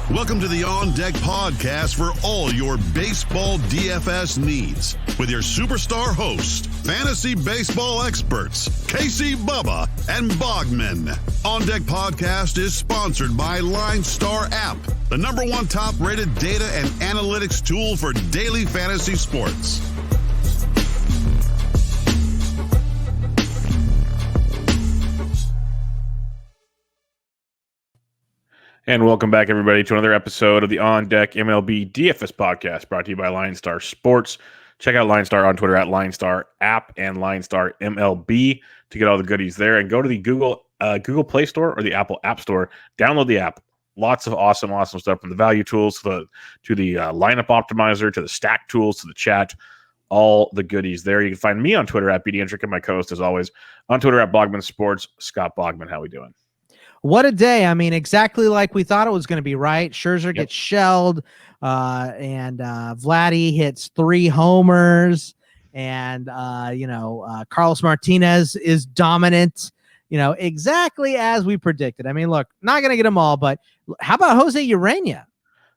Welcome to the On Deck podcast for all your baseball DFS needs with your superstar host, fantasy baseball experts, Casey, Bubba, and Bogman. On Deck podcast is sponsored by LineStar app, the #1 top-rated data and analytics tool for daily fantasy sports. And welcome back, everybody, to another episode of the On Deck MLB DFS podcast brought to you by LineStar Sports. Check out LineStar on Twitter at LineStar app and LineStar MLB to get all the goodies there. And go to the Google Play Store or the Apple App Store. Download the app. Lots of awesome stuff from the value tools to the lineup optimizer to the stack tools to the chat. All the goodies there. You can find me on Twitter at BDentrick and my co-host, as always, on Twitter at Bogman Sports. Scott Bogman, how we doing? What a day. I mean, exactly like we thought it was going to be, right? Scherzer gets shelled, and Vladdy hits 3 homers, and, Carlos Martinez is dominant, exactly as we predicted. I mean, look, not going to get them all, but how about Jose Urena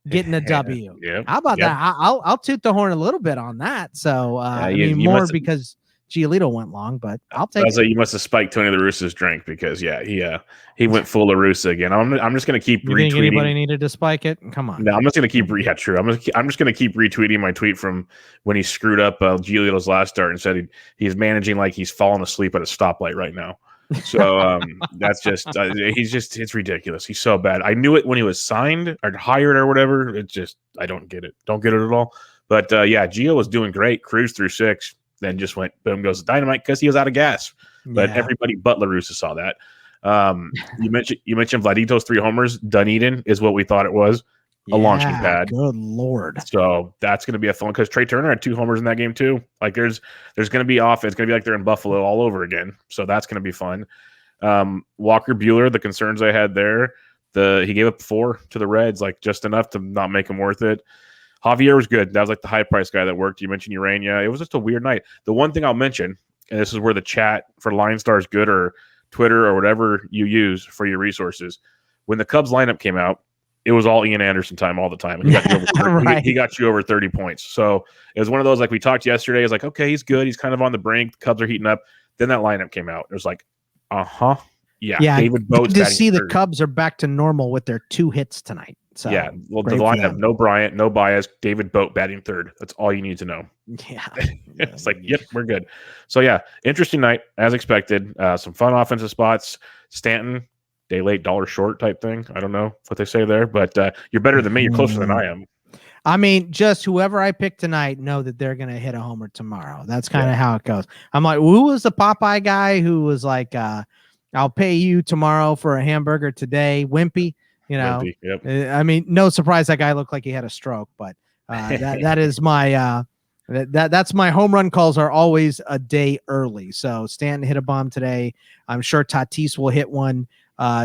getting a W? How about that? I'll toot the horn a little bit on that. So, because Giolito went long, but I'll take it. You must have spiked Tony La Russa's drink because, he went full La Russa again. I'm just going to keep retweeting. Think anybody needed to spike it? Come on. No, I'm just going to keep. True. I'm just going to keep retweeting my tweet from when he screwed up Giolito's last start and said he's managing like he's falling asleep at a stoplight right now. So that's just it's ridiculous. He's so bad. I knew it when he was signed or hired or whatever. It's just I don't get it. Don't get it at all. But Gio was doing great. Cruised through 6. Then just went boom goes the dynamite because he was out of gas. But everybody but La Russa saw that. You mentioned Vladito's 3 homers. Dunedin is what we thought it was. A launching pad. Good Lord. So that's going to be a fun because Trey Turner had 2 homers in that game too. Like there's going to be offense. It's going to be like they're in Buffalo all over again. So that's going to be fun. Walker Buehler, the concerns I had there, he gave up 4 to the Reds, like just enough to not make him worth it. Javier was good. That was like the high price guy that worked. You mentioned Urena. It was just a weird night. The one thing I'll mention, and this is where the chat for LineStar is good, or Twitter or whatever you use for your resources. When the Cubs lineup came out, it was all Ian Anderson time all the time. And he got you over 30 points. So it was one of those, like we talked yesterday, it's like, okay, he's good. He's kind of on the brink. The Cubs are heating up. Then that lineup came out. It was like, Yeah. David Boat's to see the Cubs are back to normal with their 2 hits tonight. So the lineup, no Bryant, no Baez, David Boat batting 3rd. That's all you need to know. Yeah. It's like, yep, we're good. So interesting night as expected. Some fun offensive spots. Stanton, day late, dollar short type thing. I don't know what they say there, but you're better than me. You're closer than I am. I mean, just whoever I pick tonight know that they're going to hit a homer tomorrow. That's kind of how it goes. I'm like, who was the Popeye guy who was like, I'll pay you tomorrow for a hamburger today? Wimpy, Wimpy, yep. I mean, no surprise that guy looked like he had a stroke, but that is my that's my home run calls are always a day early. So Stanton hit a bomb today. I'm sure Tatis will hit one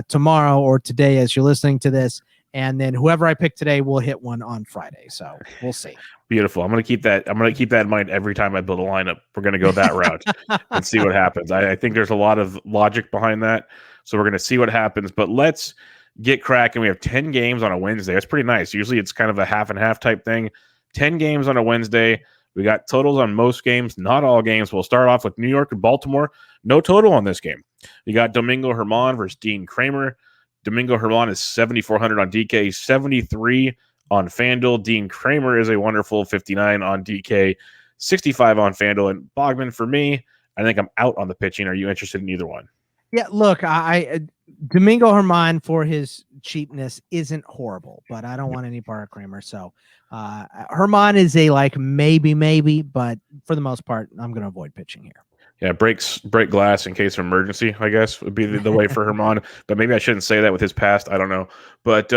tomorrow or today as you're listening to this. And then whoever I pick today will hit one on Friday. So we'll see. Beautiful. I'm going to keep that in mind every time I build a lineup. We're going to go that route and see what happens. I think there's a lot of logic behind that. So we're going to see what happens. But let's get cracking. We have 10 games on a Wednesday. That's pretty nice. Usually it's kind of a half and half type thing. 10 games on a Wednesday. We got totals on most games, not all games. We'll start off with New York and Baltimore. No total on this game. You got Domingo Germán versus Dean Kramer. Domingo Germán is 7,400 on DK, 73 on FanDuel. Dean Kramer is a wonderful 59 on DK, 65 on FanDuel. And Bogman, for me, I think I'm out on the pitching. Are you interested in either one? Yeah, look, Domingo Germán for his cheapness isn't horrible, but I don't want any part of Kramer. So Germán is a maybe, but for the most part, I'm going to avoid pitching here. Yeah, break glass in case of emergency, I guess, would be the way for Germán. But maybe I shouldn't say that with his past. I don't know. But,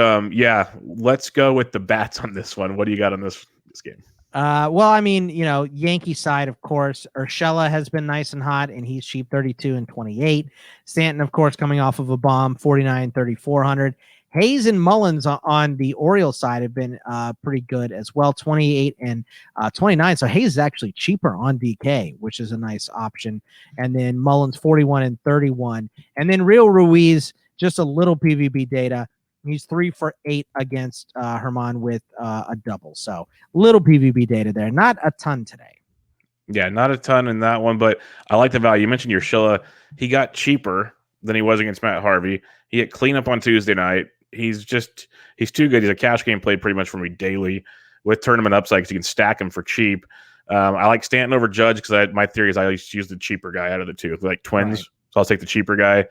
let's go with the bats on this one. What do you got on this game? Yankee side, of course. Urshela has been nice and hot, and he's cheap, 32 and 28. Stanton, of course, coming off of a bomb, 49, 3,400. Hayes and Mullins on the Orioles side have been pretty good as well, 28 and 29. So Hayes is actually cheaper on DK, which is a nice option. And then Mullins 41 and 31. And then Real Ruiz, just a little PVB data, He's 3 for 8 against Herman with a double. So little PVB data there. Not a ton today. Yeah, not a ton in that one, but I like the value. You mentioned Urshela. He got cheaper than he was against Matt Harvey. He hit cleanup on Tuesday night. He's too good. He's a cash game play pretty much for me daily with tournament upside because you can stack him for cheap. I like Stanton over Judge because my theory is I always use the cheaper guy out of the two, like Twins. Right. So I'll take the cheaper guy.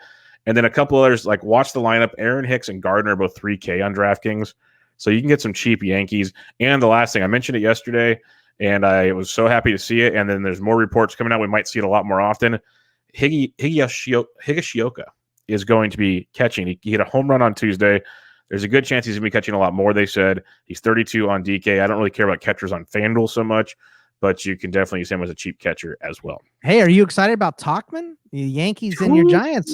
And then a couple others, like watch the lineup. Aaron Hicks and Gardner are both 3K on DraftKings. So you can get some cheap Yankees. And the last thing, I mentioned it yesterday, and I was so happy to see it. And then there's more reports coming out. We might see it a lot more often. Higashioka is going to be catching. He hit a home run on Tuesday. There's a good chance he's going to be catching a lot more, they said. He's 32 on DK. I don't really care about catchers on FanDuel so much, but you can definitely use him as a cheap catcher as well. Hey, are you excited about Tauchman? The Yankees and your Giants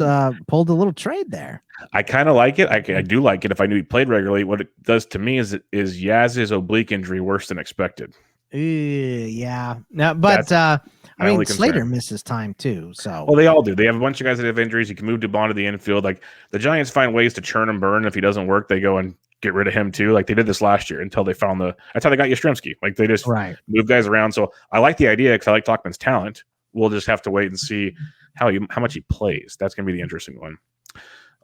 pulled a little trade there. I kind of like it. I do like it if I knew he played regularly. What it does to me is Yaz's oblique injury worse than expected. Yeah. No, but I mean, Slater misses time too. So well, they all do. They have a bunch of guys that have injuries. You can move DeBond to the infield. Like the Giants find ways to churn and burn. If he doesn't work, they go and get rid of him too. Like they did this last year until they found that's how they got Yastrzemski. Like they just move guys around. So I like the idea because I like Tauchman's talent. We'll just have to wait and see how much he plays. That's going to be the interesting one.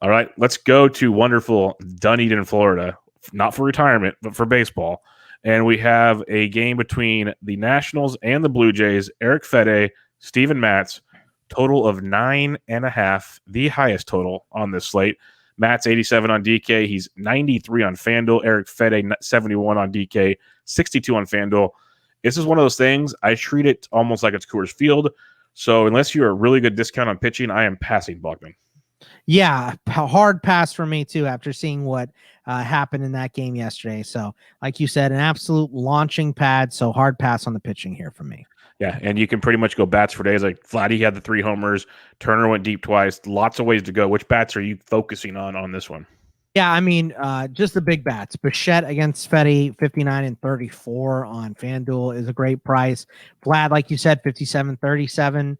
All right, let's go to wonderful Dunedin, Florida. Not for retirement, but for baseball. And we have a game between the Nationals and the Blue Jays. Eric Fede, Steven Matz, total of 9.5, the highest total on this slate. Matt's 87 on DK. He's 93 on FanDuel. Eric Fede, 71 on DK, 62 on FanDuel. This is one of those things. I treat it almost like it's Coors Field. So unless you're a really good discount on pitching, I am passing Bogman. Yeah, hard pass for me too after seeing what happened in that game yesterday. So like you said, an absolute launching pad. So hard pass on the pitching here for me. Yeah, and you can pretty much go bats for days. Like Vladdy had the 3 homers. Turner went deep twice. Lots of ways to go. Which bats are you focusing on this one? Yeah, I mean, just the big bats. Bichette against Fede, 59 and 34 on FanDuel is a great price. Vlad, like you said, 57-37.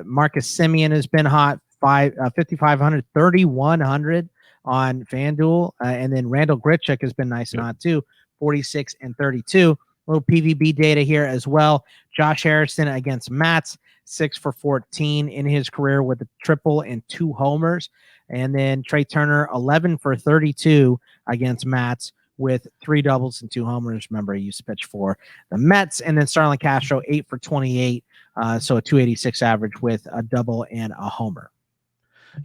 Marcus Semien has been hot, 5,500, 3,100 on FanDuel. And then Randall Grichuk has been nice and hot too, 46 and 32. Little PVB data here as well. Josh Harrison against Matz, 6 for 14 in his career with a triple and 2 homers. And then Trey Turner, 11 for 32 against Matz with 3 doubles and 2 homers. Remember, he used to pitch for the Mets. And then Starlin Castro, 8 for 28. So a 286 average with a double and a homer.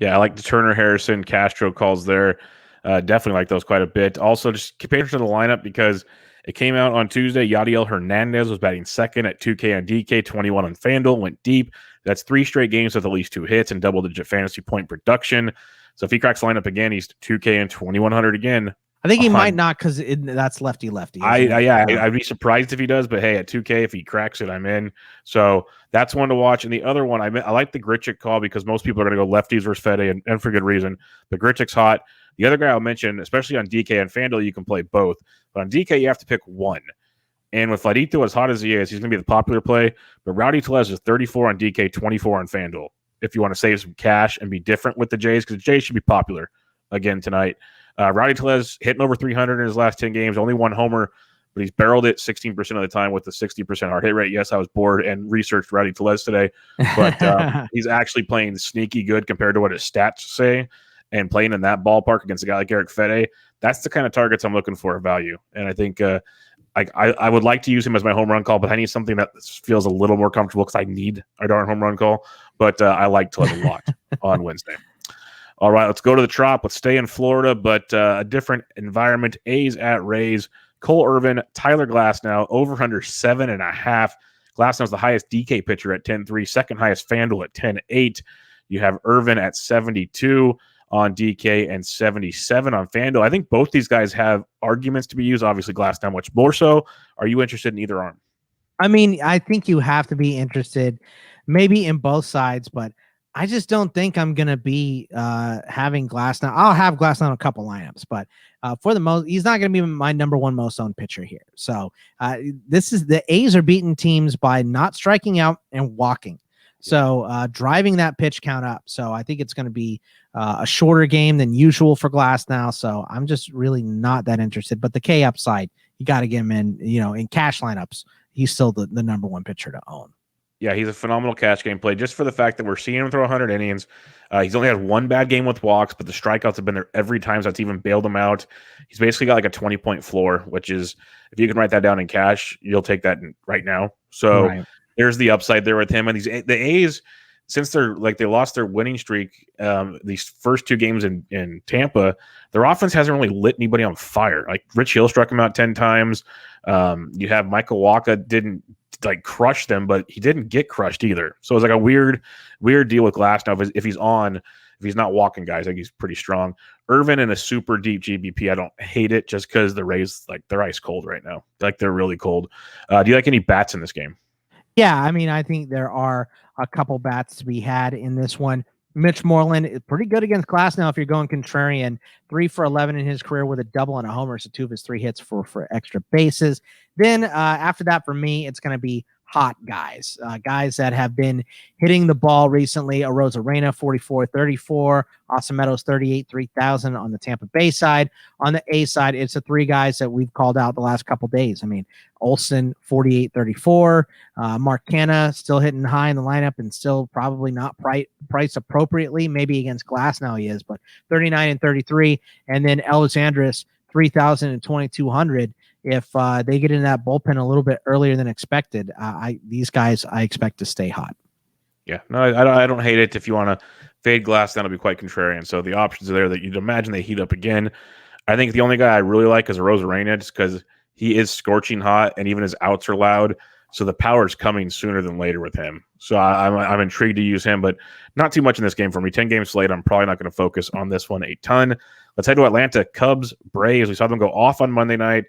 Yeah, I like the Turner, Harrison, Castro calls there. Definitely like those quite a bit. Also, just pay attention to the lineup because it came out on Tuesday. Yadiel Hernandez was batting second at 2K on DK, 21 on FanDuel, went deep. That's 3 straight games with at least 2 hits and double-digit fantasy point production. So if he cracks lineup again, he's 2K and 2,100 again. I think he might not because that's lefty-lefty. I'd be surprised if he does, but hey, at 2K, if he cracks it, I'm in. So that's one to watch. And the other one, I like the Grichuk call because most people are going to go lefties versus Fede, and for good reason. But Grichuk's hot. The other guy I'll mention, especially on DK and FanDuel, you can play both. But on DK, you have to pick one. And with Vladito, as hot as he is, he's going to be the popular play. But Rowdy Tellez is 34 on DK, 24 on FanDuel. If you want to save some cash and be different with the Jays, because the Jays should be popular again tonight. Rowdy Tellez hitting over 300 in his last 10 games, only 1 homer, but he's barreled it 16% of the time with the 60% hard hit rate. Yes, I was bored and researched Rowdy Tellez today, but he's actually playing sneaky good compared to what his stats say. And playing in that ballpark against a guy like Eric Fede, that's the kind of targets I'm looking for value. And I think I would like to use him as my home run call, but I need something that feels a little more comfortable because I need a darn home run call. But I like Tellez a lot on Wednesday. All right, let's go to the Trop. Let's stay in Florida, but a different environment. A's at Rays. Cole Irvin, Tyler Glasnow, over under 7.5. Glasnow's the highest DK pitcher at 10.3, second highest FanDuel at 10.8. You have Irvin at 72 on DK and 77 on FanDuel. I think both these guys have arguments to be used. Obviously, Glasnow much more so. Are you interested in either arm? I mean, I think you have to be interested maybe in both sides, but I just don't think I'm going to be having Glasnow. I'll have Glasnow in a couple lineups, but for the most, he's not going to be my number 1 most owned pitcher here. So this is the A's are beating teams by not striking out and walking. So driving that pitch count up. So I think it's going to be a shorter game than usual for Glass now. So I'm just really not that interested. But the K upside, you got to get him in, in cash lineups. He's still the number one pitcher to own. Yeah, he's a phenomenal cash game play just for the fact that we're seeing him throw 100 innings. He's only had one bad game with walks, but the strikeouts have been there every time, so it's even bailed him out. He's basically got like a 20-point floor, which is, if you can write that down in cash, you'll take that right now. So there's the upside there with him. And the A's, since they lost their winning streak these first two games in Tampa, their offense hasn't really lit anybody on fire. Like Rich Hill struck him out 10 times. You have Michael Wacha didn't crush them, but he didn't get crushed either. So it's like a weird deal with Glass now. If he's not walking guys, I think he's pretty strong. Irvin in a super deep GBP, I don't hate it just because the Rays, they're ice cold right now. They're really cold. Do you like any bats in this game? Yeah, I mean, I think there are a couple bats to be had in this one. Mitch Moreland is pretty good against Glass now if you're going contrarian. 3 for 11 in his career with a double and a homer, so 2 of his 3 hits for extra bases. Then after that, for me, it's going to be hot guys, guys that have been hitting the ball recently. Arozarena, 44-34. Austin Meadows, 38-3,000 on the Tampa Bay side. On the A side, it's the 3 guys that we've called out the last couple days. I mean, Olsen, 48-34. Mark Canha still hitting high in the lineup and still probably not priced appropriately. Maybe against Glass now he is, but 39-33. And then Elvis Andrus, 3,000 and 2,200. If they get in that bullpen a little bit earlier than expected, these guys I expect to stay hot. Yeah, no, I don't hate it. If you want to fade Glass, that'll be quite contrarian. So the options are there that you'd imagine they heat up again. I think the only guy I really like is Arozarena, just because he is scorching hot and even his outs are loud. So the power is coming sooner than later with him. So I'm intrigued to use him, but not too much in this game for me. 10-game slate, I'm probably not going to focus on this one a ton. Let's head to Atlanta. Cubs, Braves. We saw them go off on Monday night.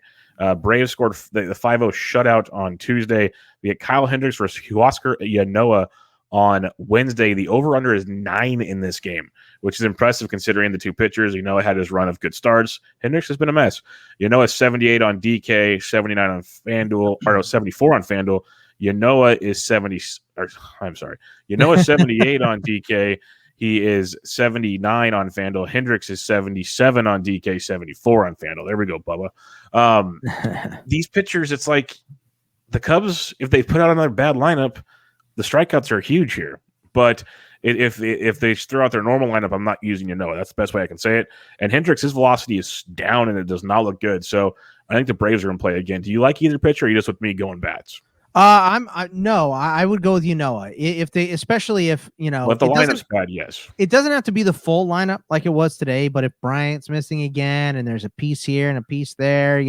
Braves scored the 5-0 shutout on Tuesday. We had Kyle Hendricks versus Huascar Yanoa on Wednesday. The over-under is 9 in this game, which is impressive considering the two pitchers. Yanoa had his run of good starts. Hendricks has been a mess. Yanoa is 78 on DK, 79 on FanDuel, or 74 on FanDuel. Yanoa is Yanoa is 78 on DK. He is 79 on FanDuel. Hendricks is 77 on DK, 74 on FanDuel. There we go, Bubba. These pitchers, it's like the Cubs, if they put out another bad lineup, the strikeouts are huge here. But if they throw out their normal lineup, I'm not using Yanoa. That's the best way I can say it. And Hendricks, his velocity is down, and it does not look good. So I think the Braves are going to play again. Do you like either pitcher, or are you just with me going bats? I would go with Yanoa. Especially if But the lineup's bad, yes. It doesn't have to be the full lineup like it was today, but if Bryant's missing again and there's a piece here and a piece there,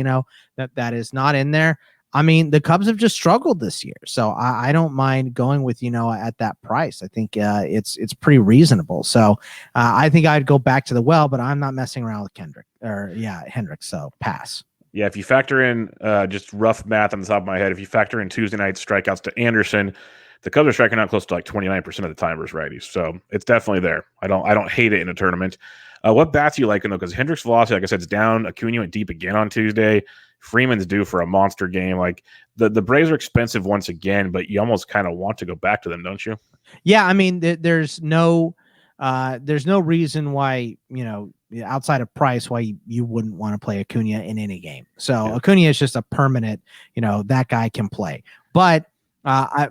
that is not in there. I mean, the Cubs have just struggled this year, so I don't mind going with Yanoa at that price. I think it's pretty reasonable. So I think I'd go back to the well, but I'm not messing around with Hendricks. So pass. Yeah, if you factor in just rough math on the top of my head, if you factor in Tuesday night strikeouts to Anderson, the Cubs are striking out close to 29% of the time versus righties. So it's definitely there. I don't hate it in a tournament. What bats do you like, though? Because Hendricks' velocity, like I said, is down. Acuna went deep again on Tuesday. Freeman's due for a monster game. Like the Braves are expensive once again, but you almost kind of want to go back to them, don't you? Yeah, I mean, there's no reason why outside of price why you wouldn't want to play Acuna in any game. So yeah. Acuna is just a permanent. That guy can play. But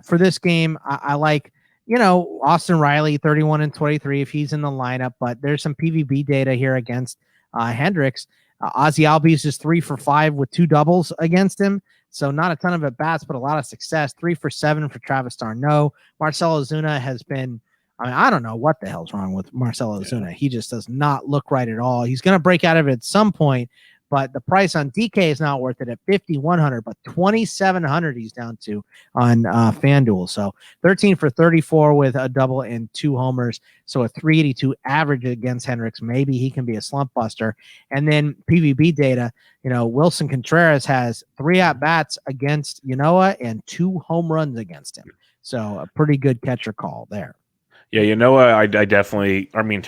for this game, I like Austin Riley, 31 and 23 if he's in the lineup. But there's some PVB data here against Hendricks. Ozzy Albies is 3 for 5 with 2 doubles against him. So not a ton of at bats, but a lot of success. 3 for 7 for Travis d'Arnaud. Marcelo Zuna has been, I don't know what the hell's wrong with Marcelo Zuna. He just does not look right at all. He's going to break out of it at some point, but the price on DK is not worth it at 5,100, but 2,700 he's down to on FanDuel. So 13 for 34 with a double and 2 homers. So a 382 average against Hendricks. Maybe he can be a slump buster. And then PVB data, Wilson Contreras has 3 at-bats against Yanoa and 2 home runs against him. So a pretty good catcher call there. Yeah, I definitely. I mean,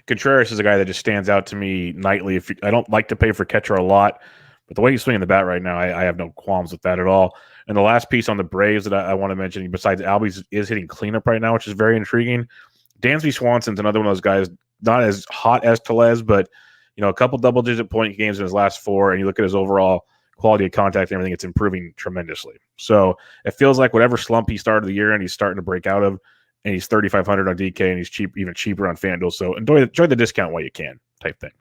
Contreras is a guy that just stands out to me nightly. I don't like to pay for catcher a lot, But the way he's swinging the bat right now, I have no qualms with that at all. And the last piece on the Braves that I want to mention, besides Albies, is hitting cleanup right now, which is very intriguing. Dansby Swanson's another one of those guys, not as hot as Tellez, but a couple double-digit point games in his last 4, and you look at his overall quality of contact and everything, it's improving tremendously. So it feels like whatever slump he started the year and he's starting to break out of, and he's 3,500 on DK, and he's even cheaper on FanDuel. So enjoy the discount while you can, type thing.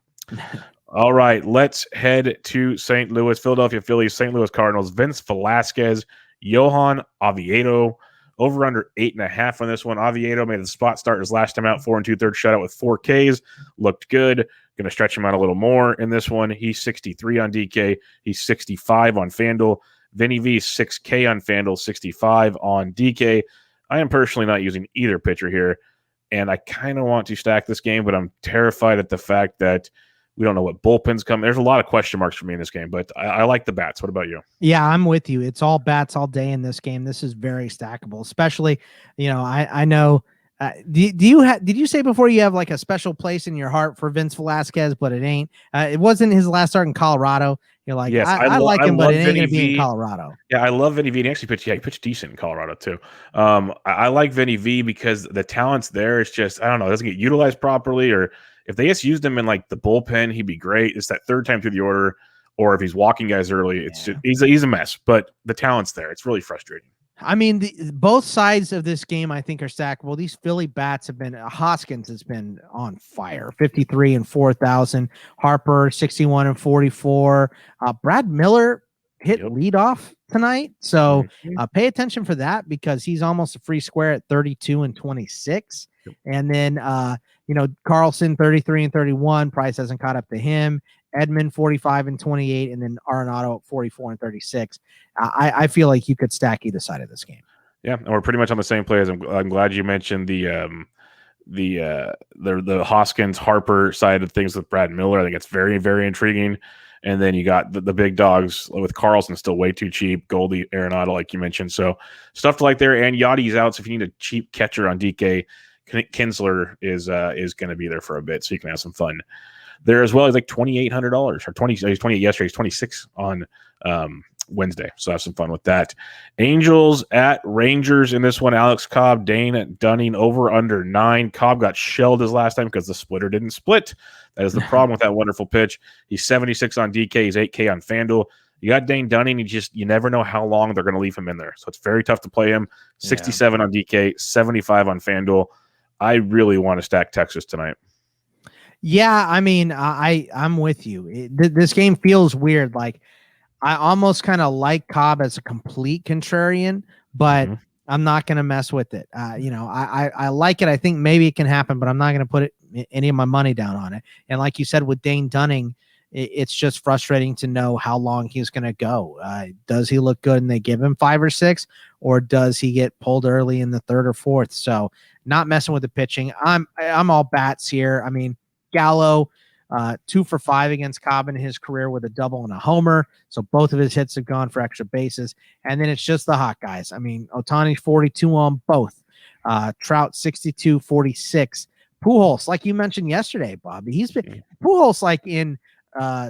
All right, let's head to St. Louis, Philadelphia Phillies, St. Louis Cardinals. Vince Velasquez, Johan Oviedo, over under 8.5 on this one. Oviedo made the spot start his last time out, 4 2/3 shutout with 4 Ks. Looked good. Going to stretch him out a little more in this one. He's 63 on DK. He's 65 on FanDuel. Vinny V, 6K on FanDuel, 65 on DK. I am personally not using either pitcher here, and I kind of want to stack this game, but I'm terrified at the fact that we don't know what bullpen's coming. There's a lot of question marks for me in this game, but I like the bats. What about you? Yeah, I'm with you. It's all bats all day in this game. This is very stackable, especially, I know. Did you say before you have like a special place in your heart for Vince Velasquez, but it ain't? It wasn't his last start in Colorado. You're like, yes, I like him, but it ain't going to be in Colorado. Yeah, I love Vinny V. And actually he pitched decent in Colorado too. I like Vinny V because the talent's there. It's just, I don't know, it doesn't get utilized properly, or if they just used him in like the bullpen, he'd be great. It's that third time through the order, or if he's walking guys early, it's just he's a mess. But the talent's there. It's really frustrating. I mean, both sides of this game, I think, are stackable. These Philly bats have been Hoskins has been on fire, 53 and 4,000. Harper, 61 and 44. Brad Miller hit leadoff tonight, so pay attention for that because he's almost a free square at 32 and 26. And then Carlson, 33 and 31. Price hasn't caught up to him. Edmund, 45 and 28, and then Arenado at 44 and 36. I feel like you could stack either side of this game. Yeah, and we're pretty much on the same players. I'm glad you mentioned the Hoskins Harper side of things with Brad Miller. I think it's very, very intriguing. And then you got the big dogs with Carlson still way too cheap. Goldie, Arenado, like you mentioned. So stuff to like there. And Yachty's out. So if you need a cheap catcher on DK, Kinsler is going to be there for a bit, so you can have some fun there as well. He's like $2,800 or 20. He's 28 yesterday. He's 26 on Wednesday. So have some fun with that. Angels at Rangers in this one. Alex Cobb, Dane Dunning over under 9. Cobb got shelled his last time because the splitter didn't split. That is the problem with that wonderful pitch. He's 76 on DK. He's 8K on FanDuel. You got Dane Dunning. You never know how long they're going to leave him in there. So it's very tough to play him. 67 on DK, 75 on FanDuel. I really want to stack Texas tonight. Yeah, I mean, I'm with you. This game feels weird. Like I almost kind of like Cobb as a complete contrarian, but I'm not going to mess with it. I like it. I think maybe it can happen, but I'm not going to put any of my money down on it. And like you said, with Dane Dunning, it's just frustrating to know how long he's going to go. Does he look good and they give him 5 or 6, or does he get pulled early in the 3rd or 4th? So not messing with the pitching. I'm all bats here. I mean, Gallo, 2 for 5 against Cobb in his career with a double and a homer. So both of his hits have gone for extra bases. And then it's just the hot guys. I mean, Ohtani 42 on both. Trout 62, 46. Pujols, like you mentioned yesterday, Bobby, he's been Pujols like in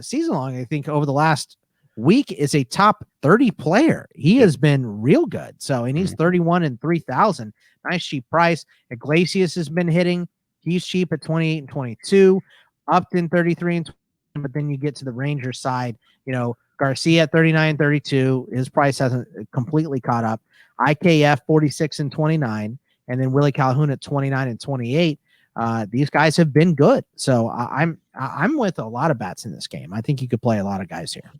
season long, I think over the last week is a top 30 player. He has been real good. So, and he's 31 and 3,000. Nice cheap price. Iglesias has been hitting. He's cheap at 28 and 22. Upton 33 and 20, but then you get to the Rangers side, Garcia at 39 and 32. His price hasn't completely caught up. IKF 46 and 29, and then Willie Calhoun at 29 and 28. These guys have been good. So I'm with a lot of bats in this game. I think you could play a lot of guys here.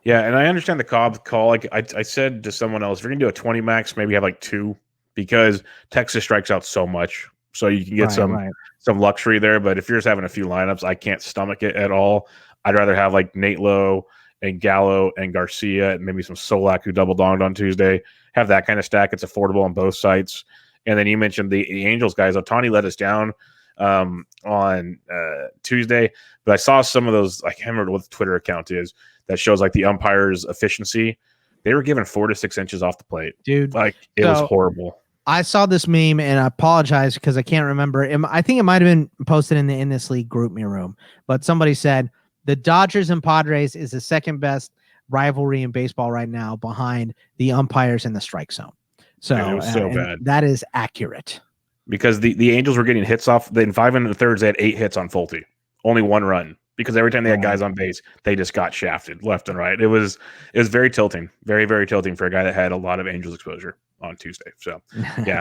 Yeah, and I understand the Cobb call. Like I said to someone else, if you're going to do a 20 max, maybe have like 2 because Texas strikes out so much. So you can get some luxury there. But if you're just having a few lineups, I can't stomach it at all. I'd rather have like Nate Lowe and Gallo and Garcia and maybe some Solak who double donged on Tuesday. Have that kind of stack. It's affordable on both sides. And then you mentioned the Angels guys. Ohtani let us down on Tuesday, but I saw some of those. I can't remember what the Twitter account is that shows like the umpires' efficiency. They were given 4 to 6 inches off the plate, dude. Like it was horrible. I saw this meme and I apologize because I can't remember. I think it might have been posted in this league group me room, but somebody said the Dodgers and Padres is the second best rivalry in baseball right now behind the umpires in the strike zone. So, it was so bad. That is accurate. Because the Angels were getting hits off. In 5 1/3, they had 8 hits on Fulte. Only 1 run. Because every time they had guys on base, they just got shafted left and right. It was very tilting. Very, very tilting for a guy that had a lot of Angels exposure on Tuesday. So, yeah,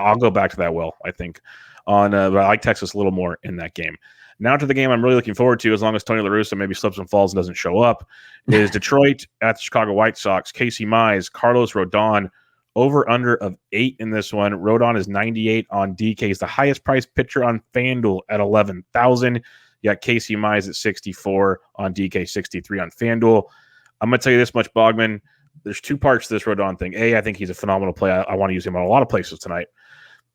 I'll go back to that I think. But I like Texas a little more in that game. Now to the game I'm really looking forward to, as long as Tony La Russa maybe slips and falls and doesn't show up, is Detroit at the Chicago White Sox. Casey Mize, Carlos Rodon, over-under of 8 in this one. Rodon is 98 on DK. He's the highest-priced pitcher on FanDuel at 11,000. You got Casey Mize at 64 on DK, 63 on FanDuel. I'm going to tell you this much, Bogman. There's 2 parts to this Rodon thing. A, I think he's a phenomenal play. I want to use him on a lot of places tonight.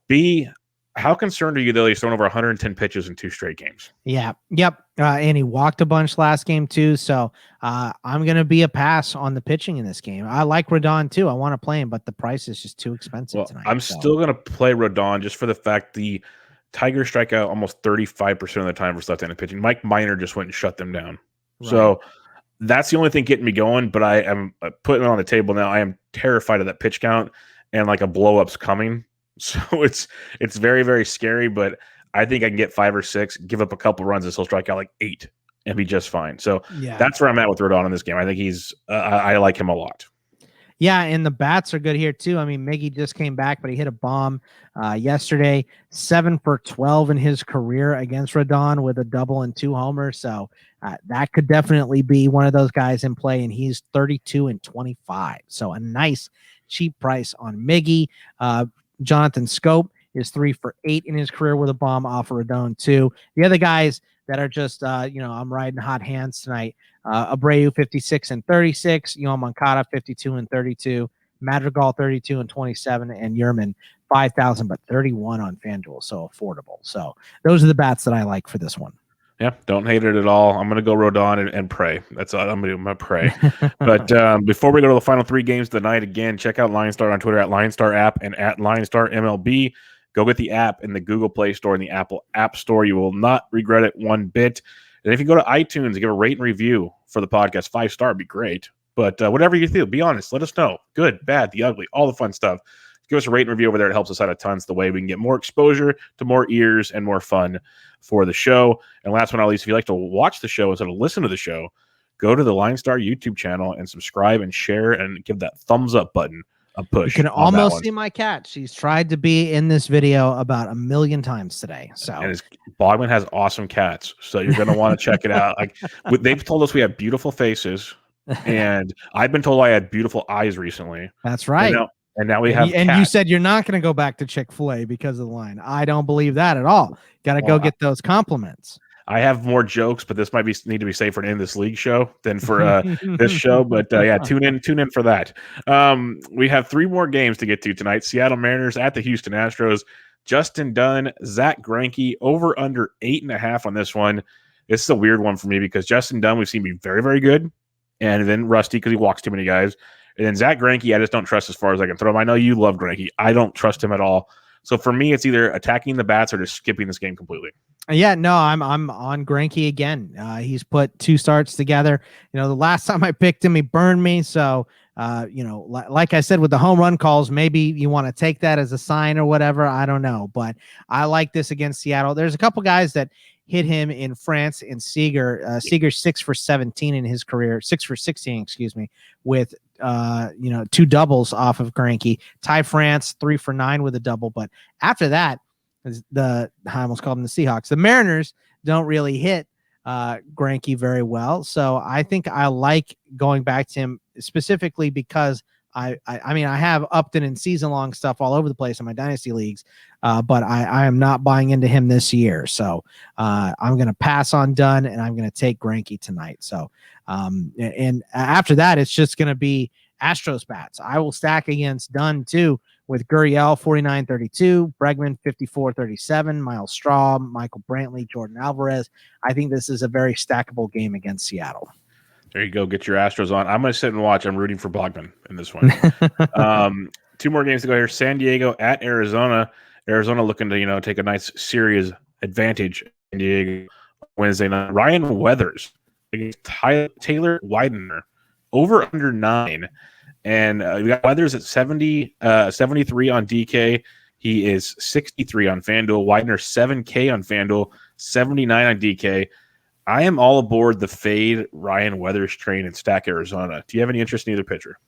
B, how concerned are you that he's thrown over 110 pitches in 2 straight games? Yeah. Yep. And he walked a bunch last game too. So I'm going to be a pass on the pitching in this game. I like Rodon too. I want to play him, but the price is just too expensive tonight. I'm still going to play Rodon just for the fact the Tigers strike out almost 35% of the time for left-handed pitching. Mike Minor just went and shut them down. Right. So that's the only thing getting me going, but I am putting it on the table now. I am terrified of that pitch count and like a blow-up's coming. So it's very, very scary, but I think I can get 5 or 6, give up a couple runs, and he'll strike out like 8 and be just fine. So that's where I'm at with Rodon in this game. I think he's I like him a lot. Yeah, and the bats are good here too. I mean, Miggy just came back, but he hit a bomb yesterday. 7 for 12 in his career against Rodon with a double and 2 homers. So that could definitely be one of those guys in play, and he's 32 and 25. So a nice cheap price on Miggy. Jonathan Scope is 3 for 8 in his career with a bomb off of Rodon too. The other guys that are just, I'm riding hot hands tonight. Abreu 56 and 36, Yoan Moncada 52 and 32, Madrigal 32 and 27, and Yerman 5,000 but 31 on FanDuel, so affordable. So those are the bats that I like for this one. Yeah, don't hate it at all. I'm going to go Rodon and pray. That's all I'm going to do. I'm going to pray. But before we go to the final 3 games of the night, again, check out LineStar on Twitter at LineStar app and at LineStar MLB. Go get the app in the Google Play Store and the Apple App Store. You will not regret it one bit. And if you go to iTunes and give a rate and review for the podcast, 5-star would be great. But whatever you feel, be honest. Let us know. Good, bad, the ugly, all the fun stuff. Give us a rate and review over there. It helps us out a ton. It's the way we can get more exposure to more ears and more fun for the show. And last but not least, if you like to watch the show instead of listen to the show, go to the LineStar YouTube channel and subscribe and share and give that thumbs up button a push. You can almost see my cat. She's tried to be in this video about 1 million times today. So and Bogman has awesome cats, so you're going to want to check it out. Like they've told us we have beautiful faces, and I've been told I had beautiful eyes recently. That's right. And now we have and you said you're not going to go back to Chick-fil-A because of the line. I don't believe that at all. Got to go get those compliments. I have more jokes, but this might need to be safe for an In This League show than for this show. But yeah, tune in for that. We have 3 more games to get to tonight. Seattle Mariners at the Houston Astros. Justin Dunn, Zach Greinke, over under 8.5 on this one. This is a weird one for me because Justin Dunn we've seen be very, very good, and then rusty because he walks too many guys. And then Zach Greinke, I just don't trust as far as I can throw him. I know you love Greinke. I don't trust him at all. So for me, it's either attacking the bats or just skipping this game completely. Yeah, no, I'm on Greinke again. He's put 2 starts together. The last time I picked him, he burned me. So, like I said, with the home run calls, maybe you want to take that as a sign or whatever. I don't know, but I like this against Seattle. There's a couple guys that hit him in France and Seager. Seager's 6 for 17 in his career, 6 for 16, excuse me, with 2 doubles off of Greinke. Ty France 3 for 9 with a double, but after that, I almost called them the Seahawks. The Mariners don't really hit Greinke very well, so I think I like going back to him specifically because I have Upton and season-long stuff all over the place in my dynasty leagues, but I am not buying into him this year. So I'm going to pass on Dunn, and I'm going to take Greinke tonight. So and after that, it's just going to be Astros bats. I will stack against Dunn too with Gurriel 49-32, Bregman 54-37, Miles Straw, Michael Brantley, Jordan Alvarez. I think this is a very stackable game against Seattle. There you go. Get your Astros on. I'm going to sit and watch. I'm rooting for Bogman in this one. 2 more games to go here. San Diego at Arizona. Arizona looking to, take a nice series advantage. San Diego Wednesday night. Ryan Weathers against Taylor Widener. over under 9. And we got Weathers at 73 on DK. He is 63 on FanDuel. Widener 7K on FanDuel, 79 on DK. I am all aboard the fade Ryan Weathers train in Stack Arizona. Do you have any interest in either pitcher?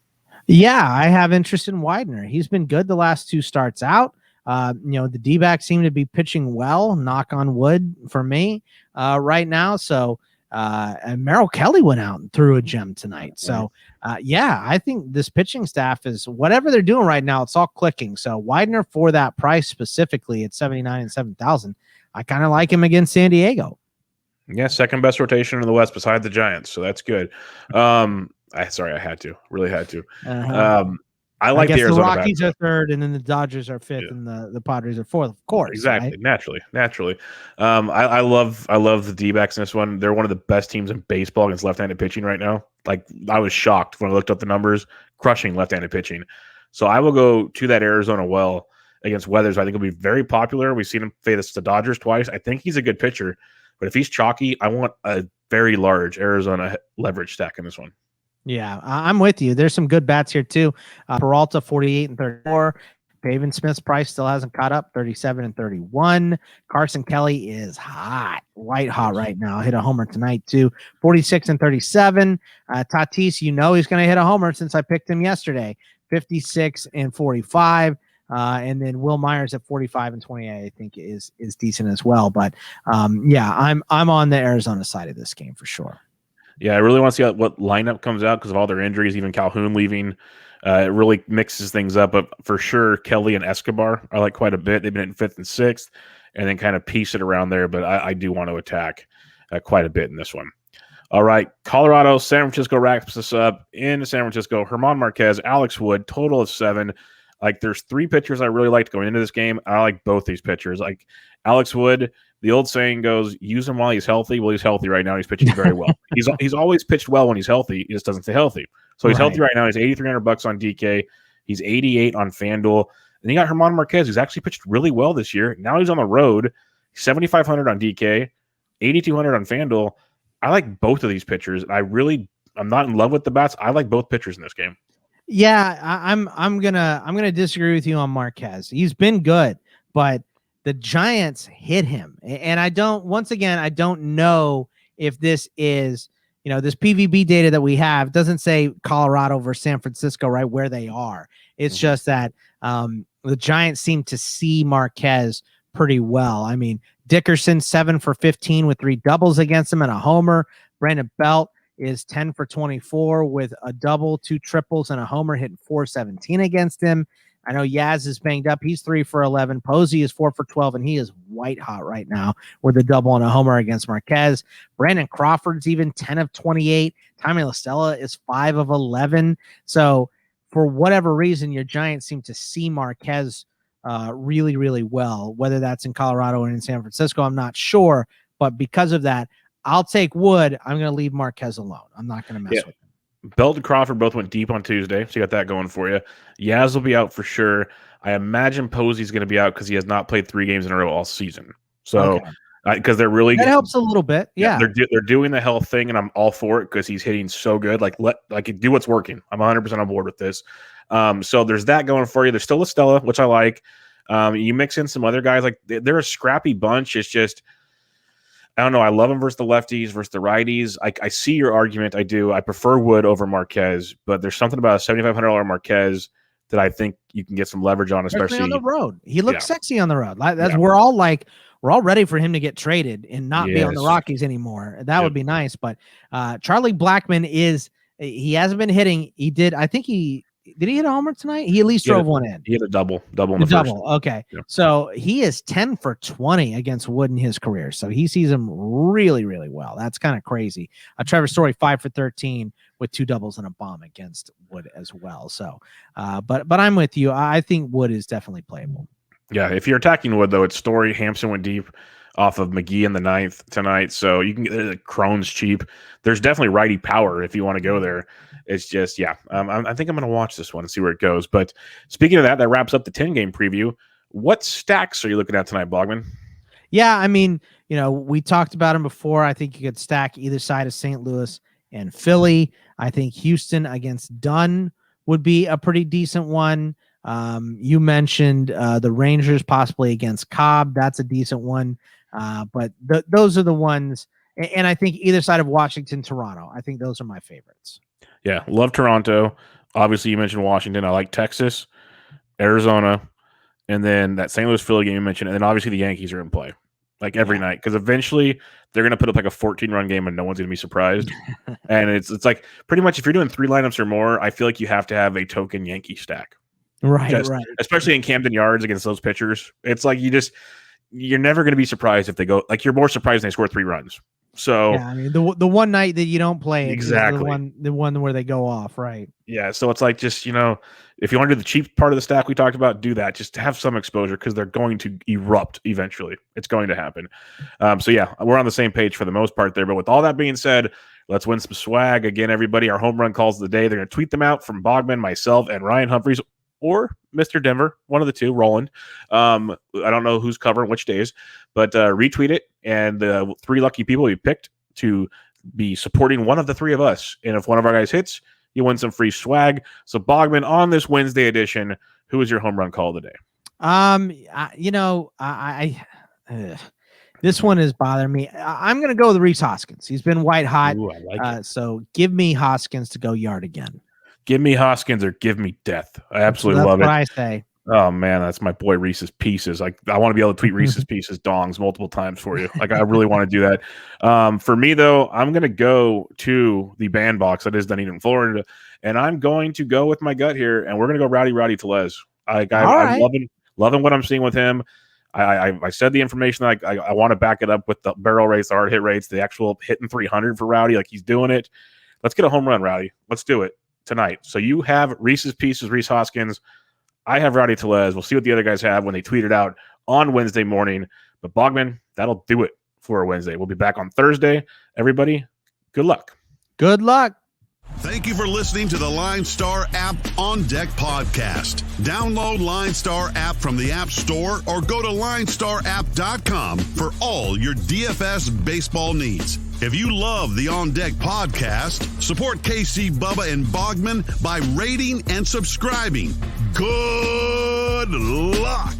Yeah, I have interest in Widener. He's been good the last 2 starts out. The D-backs seem to be pitching well, knock on wood for me right now. So, and Merrill Kelly went out and threw a gem tonight. So, I think this pitching staff is whatever they're doing right now. It's all clicking. So Widener for that price specifically at 79 and 7,000. I kind of like him against San Diego. Yeah, second best rotation in the West beside the Giants. So that's good. I had to. Really had to. I like the Arizona Rockies are third, and then the Dodgers are fifth, and the Padres are fourth. Of course, exactly, right? naturally. I love the D-backs in this one. They're one of the best teams in baseball against left-handed pitching right now. Like I was shocked when I looked up the numbers, crushing left-handed pitching. So I will go to that Arizona well against Weathers. I think it'll be very popular. We've seen him face the Dodgers twice. I think he's a good pitcher, but if he's chalky, I want a very large Arizona leverage stack in this one. Yeah, I'm with you. There's some good bats here too. Peralta 48 and 34. Pavin Smith's price still hasn't caught up, 37 and 31. Carson Kelly is hot, white hot right now. Hit a homer tonight too, 46 and 37. Tatis, he's going to hit a homer since I picked him yesterday, 56 and 45. And then Will Myers at 45 and 28, I think is decent as well. But I'm on the Arizona side of this game for sure. Yeah, I really want to see what lineup comes out because of all their injuries, even Calhoun leaving. It really mixes things up. But for sure, Kelly and Escobar I like quite a bit. They've been in 5th and 6th and then kind of piece it around there. But I do want to attack quite a bit in this one. All right, Colorado, San Francisco wraps us up. In San Francisco, German Marquez, Alex Wood, total of 7. Like, there's 3 pitchers I really liked going into this game. I like both these pitchers. Like, Alex Wood, the old saying goes, use him while he's healthy. Well, he's healthy right now. He's pitching very well. He's always pitched well when he's healthy. He just doesn't stay healthy. So he's healthy right now. He's $8,300 on DK. He's 88 on FanDuel. And you got German Marquez, who's actually pitched really well this year. Now he's on the road. 7,500 on DK, 8,200 on FanDuel. I like both of these pitchers. I'm not in love with the bats. I like both pitchers in this game. Yeah, I'm gonna disagree with you on Marquez. He's been good, but the Giants hit him, and I don't know if this is this PVB data that we have doesn't say Colorado versus San Francisco right where they are. It's just that the Giants seem to see Marquez pretty well. I mean, Dickerson 7 for 15 with 3 doubles against him and a homer. Brandon Belt is 10 for 24 with a double, 2 triples, and a homer, hitting 417 against him. I know Yaz is banged up. He's 3 for 11. Posey is 4 for 12, and he is white hot right now with a double and a homer against Marquez. Brandon Crawford's even 10 of 28. Tommy La Stella is 5 of 11. So for whatever reason, your Giants seem to see Marquez really, really well. Whether that's in Colorado or in San Francisco, I'm not sure. But because of that, I'll take Wood. I'm going to leave Marquez alone. I'm not going to mess with him. Belt and Crawford both went deep on Tuesday, so you got that going for you. Yaz will be out for sure. I imagine Posey's going to be out because he has not played 3 games in a row all season. So, because they're really that helps a little bit. Yeah, they're doing the health thing, and I'm all for it because he's hitting so good. Like do what's working. I'm 100% on board with this. So there's that going for you. There's still Estella, which I like. You mix in some other guys, like they're a scrappy bunch. It's just, I don't know. I love him versus the lefties, versus the righties. I see your argument. I do. I prefer Wood over Marquez, but there's something about a $7,500 Marquez that I think you can get some leverage on, especially on the road. He looks sexy on the road. We're all ready for him to get traded and not be on the Rockies anymore. That would be nice. But Charlie Blackman he hasn't been hitting. Did he hit a homer tonight? He at least drove one in. He hit a double in the first. Okay. Yeah. So he is 10 for 20 against Wood in his career. So he sees him really, really well. That's kind of crazy. Trevor Story 5 for 13 with 2 doubles and a bomb against Wood as well. So, but I'm with you. I think Wood is definitely playable. Yeah. If you're attacking Wood though, it's Story. Hampson went deep off of McGee in the 9th tonight. So you can get Crohn's cheap. There's definitely righty power if you want to go there. It's just, I think I'm going to watch this one and see where it goes. But speaking of that wraps up the 10-game preview. What stacks are you looking at tonight, Bogman? Yeah, I mean, we talked about him before. I think you could stack either side of St. Louis and Philly. I think Houston against Dunn would be a pretty decent one. You mentioned the Rangers possibly against Cobb. That's a decent one. But those are the ones. And I think either side of Washington, Toronto. I think those are my favorites. Yeah, love Toronto. Obviously, you mentioned Washington. I like Texas, Arizona, and then that St. Louis Philly game you mentioned. And then obviously the Yankees are in play like every night because eventually they're going to put up like a 14-run game and no one's going to be surprised. And it's like pretty much if you're doing 3 lineups or more, I feel like you have to have a token Yankee stack. Right. Especially in Camden Yards against those pitchers. It's like you're never going to be surprised if they go like you're more surprised when they score 3 runs. So yeah, I mean the one night that you don't play exactly the one where they go off, right? Yeah, so it's like just if you want to do the cheap part of the stack we talked about, do that. Just to have some exposure because they're going to erupt eventually. It's going to happen. So yeah, we're on the same page for the most part there. But with all that being said, let's win some swag again, everybody. Our home run calls of the day. They're going to tweet them out from Bogman, myself, and Ryan Humphreys. Or Mr. Denver, one of the two, Roland. I don't know who's covering which days, but retweet it, and the 3 lucky people you picked to be supporting one of the 3 of us. And if one of our guys hits, you win some free swag. So Bogman, on this Wednesday edition, who is your home run call of the day? This one is bothering me. I'm going to go with Rhys Hoskins. He's been white hot. Ooh, I like it. So give me Hoskins to go yard again. Give me Hoskins or give me death. I absolutely love it. That's what I say. Oh man, that's my boy Reese's Pieces. Like I want to be able to tweet Reese's Pieces dongs multiple times for you. Like I really want to do that. For me though, I'm gonna go to the bandbox that is Dunedin, Florida, and I'm going to go with my gut here, and we're gonna go Rowdy Tellez. I'm loving what I'm seeing with him. I said the information that I want to back it up with the barrel rates, the hard hit rates, the actual hitting 300 for Rowdy. Like he's doing it. Let's get a home run, Rowdy. Let's do it tonight. So you have Reese's Pieces, Rhys Hoskins. I have Rowdy Tellez. We'll see what the other guys have when they tweet it out on Wednesday morning. But Bogman, that'll do it for a Wednesday. We'll be back on Thursday. Everybody, good luck. Good luck. Thank you for listening to the LineStar app On Deck podcast. Download LineStar app from the App Store or go to linestarapp.com for all your DFS baseball needs. If you love the On Deck podcast, support KC, Bubba, and Bogman by rating and subscribing. Good luck.